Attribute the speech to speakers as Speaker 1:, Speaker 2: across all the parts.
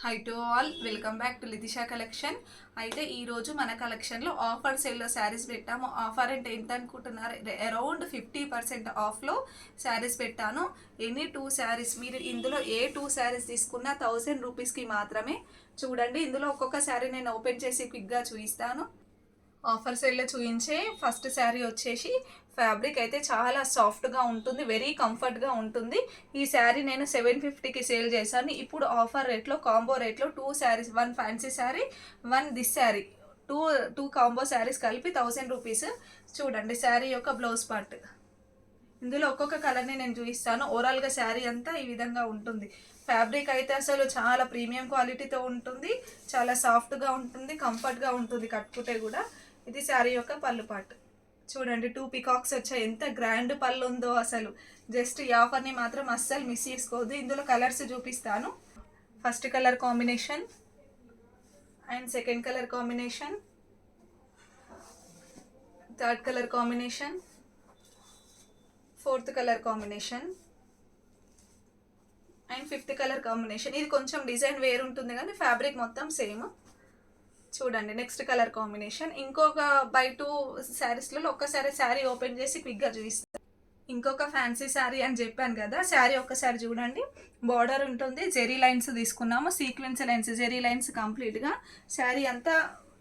Speaker 1: High to all, welcome back to Lithisha collection. అయితే ఈరోజు మన కలెక్షన్లో ఆఫర్ సేల్లో శారీస్ పెట్టాము. ఆఫర్ అంటే ఎంత అనుకుంటున్నారు? అరౌండ్ 50% ఆఫ్లో శారీస్ పెట్టాను. ఎనీ 2 శారీస్, మీరు ఇందులో ఏ 2 శారీస్ తీసుకున్నా 1000 రూపీస్కి మాత్రమే. చూడండి, ఇందులో ఒక్కొక్క శారీ నేను ఓపెన్ చేసి క్విక్గా చూపిస్తాను. ఆఫర్ సేల్లో చూపించే ఫస్ట్ శారీ వచ్చేసి ఫ్యాబ్రిక్ అయితే చాలా సాఫ్ట్గా ఉంటుంది, వెరీ కంఫర్ట్గా ఉంటుంది. ఈ శారీ నేను 750కి సేల్ చేశాను. ఇప్పుడు ఆఫర్ రేట్లో, కాంబో రేట్లో 2 saris, 1 fancy sari, 1 this sari, two combo saris కలిపి 1000 రూపీస్. చూడండి శారీ యొక్క బ్లౌజ్ పార్ట్. ఇందులో ఒక్కొక్క కలర్ని నేను చూపిస్తాను. ఓవరాల్గా శారీ అంతా ఈ విధంగా ఉంటుంది. ఫ్యాబ్రిక్ అయితే అసలు చాలా ప్రీమియం క్వాలిటీతో ఉంటుంది, చాలా సాఫ్ట్గా ఉంటుంది, కంఫర్ట్గా ఉంటుంది కట్టుకుంటే కూడా. ఇది శారీ యొక్క పళ్ళు పార్ట్. చూడండి, 2 పికాక్స్ వచ్చాయి. ఎంత గ్రాండ్ పళ్ళు ఉందో అసలు. జస్ట్ ఈ ఆఫర్ని మాత్రం అస్సలు మిస్ చేసుకోవద్దు. ఇందులో కలర్స్ చూపిస్తాను. First colour combination and second colour combination, third colour combination, fourth colour combination and fifth colour combination. ఇది కొంచెం డిజైన్ వేరు ఉంటుంది కానీ ఫ్యాబ్రిక్ మొత్తం సేమ్. చూడండి, నెక్స్ట్ కలర్ కాంబినేషన్. ఇంకొక బై 2 శారీస్లలో ఒక్కసారి శారీ ఓపెన్ చేసి క్విక్గా చూపిస్తాను. ఇంకొక ఫ్యాన్సీ శారీ అని చెప్పాను కదా, శారీ ఒక్కసారి చూడండి. బార్డర్ ఉంటుంది, జెరీ లైన్స్ తీసుకున్నాము, సీక్వెన్స్ లైన్స్, జెరీ లైన్స్ కంప్లీట్గా. శారీ అంతా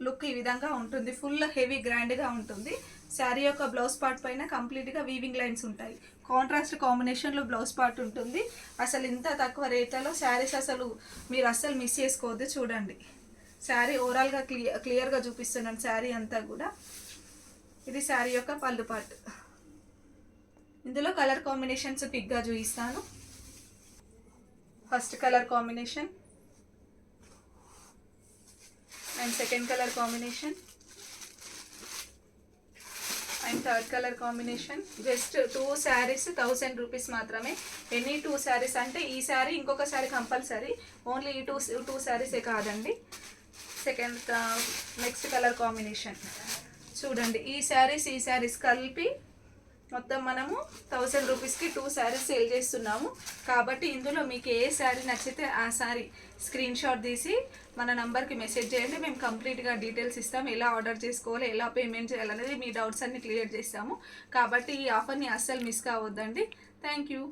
Speaker 1: లుక్ ఈ విధంగా ఉంటుంది, ఫుల్ హెవీ గ్రాండ్గా ఉంటుంది. శారీ యొక్క బ్లౌజ్ పార్ట్ పైన కంప్లీట్గా వీవింగ్ లైన్స్ ఉంటాయి. కాంట్రాస్ట్ కాంబినేషన్లో బ్లౌజ్ పార్ట్ ఉంటుంది. అసలు ఇంత తక్కువ రేట్లలో శారీస్ అసలు మీరు అస్సలు మిస్ చేసుకోవద్దు. చూడండి, శారీ ఓవరాల్గా క్లియర్గా చూపిస్తున్నాను శారీ అంతా కూడా. ఇది శారీ యొక్క పళ్ళు పార్ట్. ఇందులో కలర్ కాంబినేషన్స్ పిక్గా చూపిస్తాను. First colour combination and second colour combination and third colour combination. Just 2 saris 1000 rupees మాత్రమే. ఎనీ 2 శారీస్ అంటే ఈ శారీ ఇంకొక శారీ కంపల్సరీ, ఓన్లీ ఈ టూ శారీసే కాదండి. Next colour combination. చూడండి, ఈ శారీస్ కలిపి మొత్తం మనము 1000 రూపీస్కి 2 శారీస్ సేల్ చేస్తున్నాము. కాబట్టి ఇందులో మీకు ఏ శారీ నచ్చితే ఆ శారీ స్క్రీన్ షాట్ తీసి మన నంబర్కి మెసేజ్ చేయండి. మేము కంప్లీట్గా డీటెయిల్స్ ఇస్తాము, ఎలా ఆర్డర్ చేసుకోవాలి, ఎలా పేమెంట్ చేయాలనేది మీ డౌట్స్ అన్ని క్లియర్ చేస్తాము. కాబట్టి ఈ ఆఫర్ని అస్సలు మిస్ కావద్దండి. Thank you.